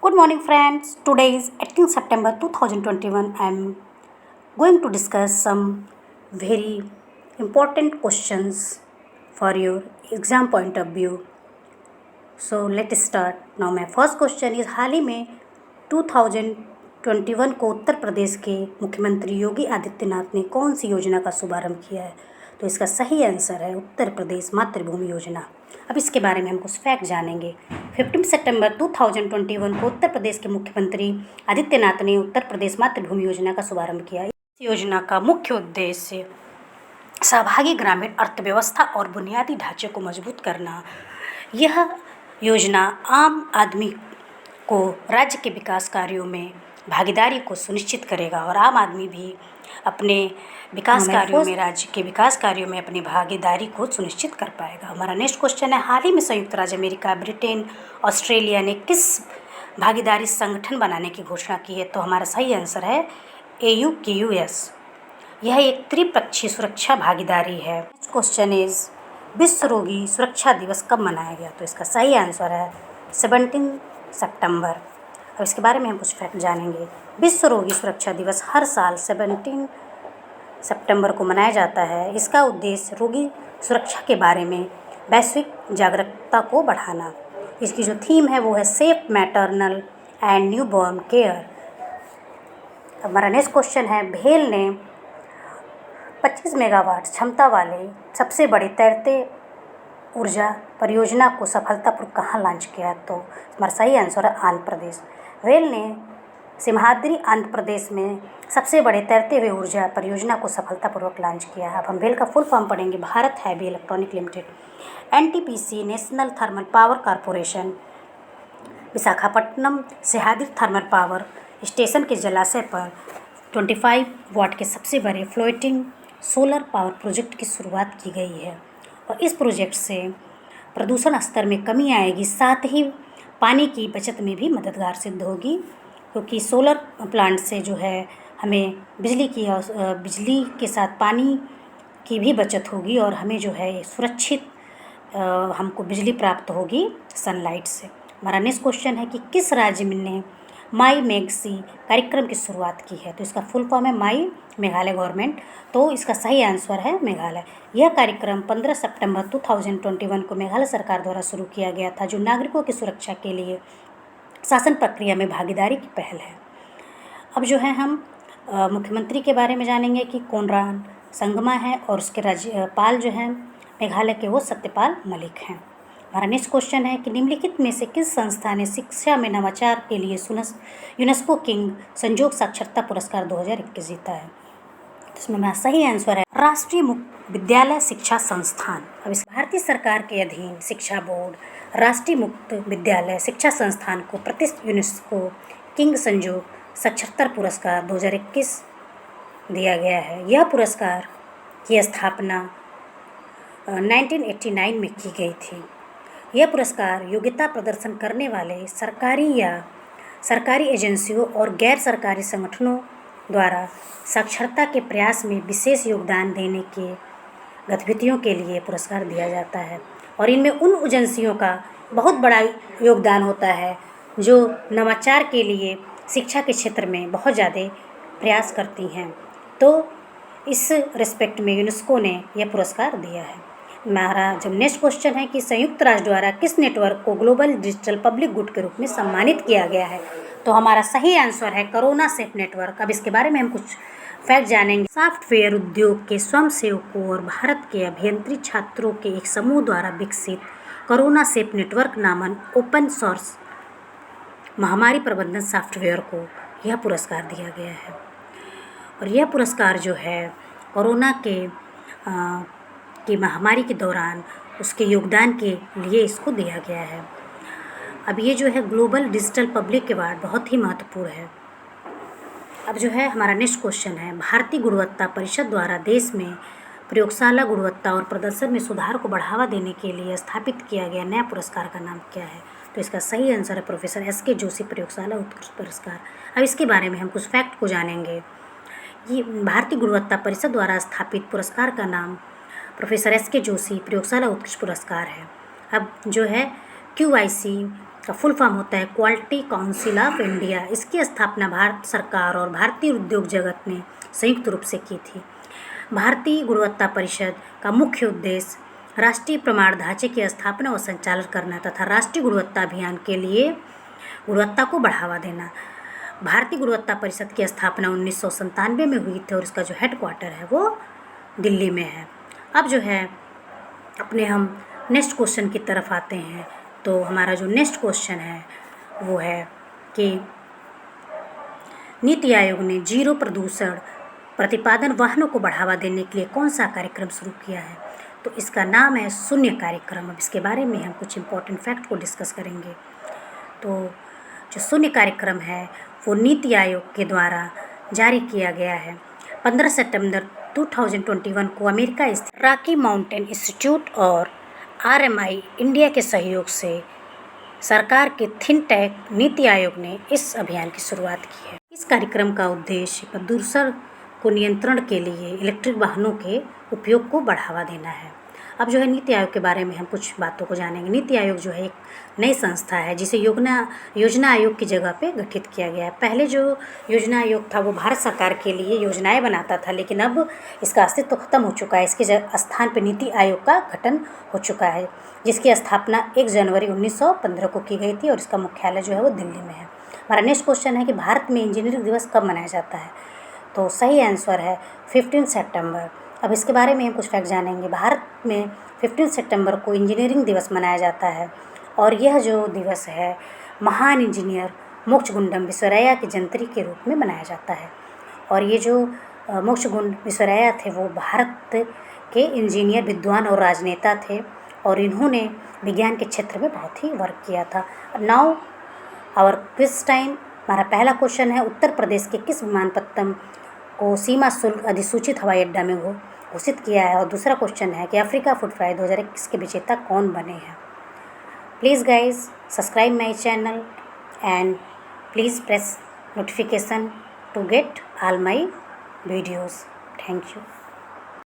Good morning, friends. Today is 18 September 2021. I am going to discuss some very important questions for your exam point of view. So let's start. Now, my first question is हाल ही में 2021 को उत्तर प्रदेश के मुख्यमंत्री योगी आदित्यनाथ ने कौन सी योजना का शुभारंभ किया है? तो इसका सही आंसर है उत्तर प्रदेश मातृभूमि योजना। अब इसके बारे में हम कुछ फैक्ट जानेंगे। 15 सितंबर 2021 को उत्तर प्रदेश के मुख्यमंत्री आदित्यनाथ ने उत्तर प्रदेश मातृभूमि योजना का शुभारंभ किया। इस योजना का मुख्य उद्देश्य सहभागी ग्रामीण अर्थव्यवस्था और बुनियादी ढांचे को मजबूत करना। यह योजना आम आदमी को राज्य के विकास कार्यों में भागीदारी को सुनिश्चित करेगा और आम आदमी भी अपने विकास कार्यों में राज्य के विकास कार्यों में अपनी भागीदारी को सुनिश्चित कर पाएगा। हमारा नेक्स्ट क्वेश्चन है हाल ही में संयुक्त राज्य अमेरिका, ब्रिटेन, ऑस्ट्रेलिया ने किस भागीदारी संगठन बनाने की घोषणा की है? तो हमारा सही आंसर है AUKUS। यह एक त्रिपक्षीय सुरक्षा भागीदारी है। नेक्स्ट क्वेश्चन इज विश्व रोगी सुरक्षा दिवस कब मनाया गया? तो इसका सही आंसर है 17 सितंबर। अब इसके बारे में हम कुछ फैक्ट जानेंगे। विश्व रोगी सुरक्षा दिवस हर साल 17 सितंबर को मनाया जाता है। इसका उद्देश्य रोगी सुरक्षा के बारे में वैश्विक जागरूकता को बढ़ाना। इसकी जो थीम है वो है safe maternal and newborn care. हमारा नेक्स्ट क्वेश्चन है भेल ने 25 मेगावाट क्षमता वाले सबसे बड़े तैरते ऊर्जा परियोजना को सफलतापूर्वक कहाँ लॉन्च किया? तो हमारा सही आंसर है आंध्र प्रदेश। वेल ने सिमहाद्री आंध्र प्रदेश में सबसे बड़े तैरते हुए ऊर्जा परियोजना को सफलतापूर्वक लॉन्च किया है। अब हम वेल का फुल फॉर्म पढ़ेंगे। Bharat heavy electronic limited, NTPC national thermal power corporation, Visakhapatnam Sahyadri thermal power station के जलाशय पर 25 वाट के सबसे बड़े फ्लोटिंग सोलर पावर प्रोजेक्ट की शुरुआत की गई है और इस प्रोजेक्ट से प्रदूषण स्तर में कमी आएगी, साथ ही पानी की बचत में भी मददगार सिद्ध होगी, क्योंकि सोलर प्लांट से जो है हमें बिजली के साथ पानी की भी बचत होगी और हमें जो है सुरक्षित हमको बिजली प्राप्त होगी सनलाइट से। हमारा नेक्स्ट क्वेश्चन है कि किस राज्य ने माई मेघसी कार्यक्रम की शुरुआत की है? तो इसका फुल फॉर्म है माई मेघालय गवर्नमेंट। तो इसका सही आंसर है मेघालय। यह कार्यक्रम 15 सितंबर 2021 को मेघालय सरकार द्वारा शुरू किया गया था, जो नागरिकों की सुरक्षा के लिए शासन प्रक्रिया में भागीदारी की पहल है। अब जो है हम मुख्यमंत्री के बारे में जानेंगे कि कोनराड संगमा है और उसके राज्यपाल जो हैं मेघालय के वो सत्यपाल मलिक हैं। हमारा नेक्स्ट क्वेश्चन है कि निम्नलिखित में से किस संस्था ने शिक्षा में नवाचार के लिए यूनेस्को किंग संजोग साक्षरता पुरस्कार 2021 जीता है? इसमें मेरा सही आंसर है राष्ट्रीय मुक्त विद्यालय शिक्षा संस्थान। अब इस भारतीय सरकार के अधीन शिक्षा बोर्ड राष्ट्रीय मुक्त विद्यालय शिक्षा संस्थान को प्रतिष्ठित यूनेस्को किंग संजोग साक्षरता पुरस्कार 2021 दिया गया है। यह पुरस्कार की स्थापना 1989 में की गई थी। यह पुरस्कार योग्यता प्रदर्शन करने वाले सरकारी या सरकारी एजेंसियों और गैर सरकारी संगठनों द्वारा साक्षरता के प्रयास में विशेष योगदान देने के गतिविधियों के लिए पुरस्कार दिया जाता है और इनमें उन एजेंसियों का बहुत बड़ा योगदान होता है जो नवाचार के लिए शिक्षा के क्षेत्र में बहुत ज़्यादा प्रयास करती हैं। तो इस रिस्पेक्ट में यूनेस्को ने यह पुरस्कार दिया है। हमारा जब नेक्स्ट क्वेश्चन है कि संयुक्त राष्ट्र द्वारा किस नेटवर्क को ग्लोबल डिजिटल पब्लिक गुड के रूप में सम्मानित किया गया है? तो हमारा सही आंसर है कोरोना सेफ नेटवर्क। अब इसके बारे में हम कुछ फैक्ट जानेंगे। सॉफ्टवेयर उद्योग के स्वयंसेवकों और भारत के अभियंत्रिकी छात्रों के एक समूह द्वारा विकसित कोरोना सेफ नेटवर्क नामक ओपन सोर्स महामारी प्रबंधन सॉफ्टवेयर को यह पुरस्कार दिया गया है और यह पुरस्कार जो है कोरोना की महामारी के दौरान उसके योगदान के लिए इसको दिया गया है। अब ये जो है ग्लोबल डिजिटल पब्लिक अवार्ड बहुत ही महत्वपूर्ण है। अब जो है हमारा नेक्स्ट क्वेश्चन है भारतीय गुणवत्ता परिषद द्वारा देश में प्रयोगशाला गुणवत्ता और प्रदर्शन में सुधार को बढ़ावा देने के लिए स्थापित किया गया नया पुरस्कार का नाम क्या है? तो इसका सही आंसर है प्रोफेसर SK जोशी प्रयोगशाला उत्कृष्ट पुरस्कार। अब इसके बारे में हम कुछ फैक्ट को जानेंगे। ये भारतीय गुणवत्ता परिषद द्वारा स्थापित पुरस्कार का नाम प्रोफेसर SK जोशी प्रयोगशाला उत्कृष्ट पुरस्कार है। अब जो है QIC का फुल फॉर्म होता है क्वालिटी काउंसिल ऑफ इंडिया। इसकी स्थापना भारत सरकार और भारतीय उद्योग जगत ने संयुक्त रूप से की थी। भारतीय गुणवत्ता परिषद का मुख्य उद्देश्य राष्ट्रीय प्रमाण ढांचे की स्थापना और संचालन करना तथा राष्ट्रीय गुणवत्ता अभियान के लिए गुणवत्ता को बढ़ावा देना। भारतीय गुणवत्ता परिषद की स्थापना 1997 में हुई थी और इसका जो हेडक्वार्टर है वो दिल्ली में है। अब जो है अपने हम नेक्स्ट क्वेश्चन की तरफ आते हैं। तो हमारा जो नेक्स्ट क्वेश्चन है वो है कि नीति आयोग ने जीरो प्रदूषण प्रतिपादन वाहनों को बढ़ावा देने के लिए कौन सा कार्यक्रम शुरू किया है? तो इसका नाम है शून्य कार्यक्रम। अब इसके बारे में हम कुछ इम्पोर्टेंट फैक्ट को डिस्कस करेंगे। तो जो शून्य कार्यक्रम है वो नीति आयोग के द्वारा जारी किया गया है। 15 सितंबर 2021 को अमेरिका स्थित रॉकी माउंटेन इंस्टीट्यूट और RMI इंडिया के सहयोग से सरकार के थिंक टैंक नीति आयोग ने इस अभियान की शुरुआत की है। इस कार्यक्रम का उद्देश्य प्रदूषण को नियंत्रण के लिए इलेक्ट्रिक वाहनों के उपयोग को बढ़ावा देना है। अब जो है नीति आयोग के बारे में हम कुछ बातों को जानेंगे। नीति आयोग जो है एक नई संस्था है जिसे योजना आयोग की जगह पे गठित किया गया है। पहले जो योजना आयोग था वो भारत सरकार के लिए योजनाएं बनाता था, लेकिन अब इसका अस्तित्व खत्म हो चुका है। इसके स्थान पे नीति आयोग का गठन हो चुका है, जिसकी स्थापना 1 जनवरी 1915 को की गई थी और इसका मुख्यालय जो है वो दिल्ली में है। हमारा नेक्स्ट क्वेश्चन है कि भारत में इंजीनियरिंग दिवस कब मनाया जाता है? तो सही आंसर है 15 सितंबर। अब इसके बारे में हम कुछ फैक्ट जानेंगे। भारत में 15 सितंबर को इंजीनियरिंग दिवस मनाया जाता है और यह जो दिवस है महान इंजीनियर मोक्षगुंडम विश्वेश्वरैया की जयंती के रूप में मनाया जाता है। और ये जो मोक्षगुंड विश्वेश्वरैया थे वो भारत के इंजीनियर, विद्वान और राजनेता थे और इन्होंने विज्ञान के क्षेत्र में बहुत ही वर्क किया था। Now our quiz time. हमारा पहला क्वेश्चन है उत्तर प्रदेश के किस विमानपत्तन को सीमा शुल्क अधिसूचित हवाई अड्डा में घोषित किया है? और दूसरा क्वेश्चन है कि अफ्रीका फूड फेयर 2021 के विजेता कौन बने हैं? Please guys subscribe my channel and please press notification to get all my videos. Thank you.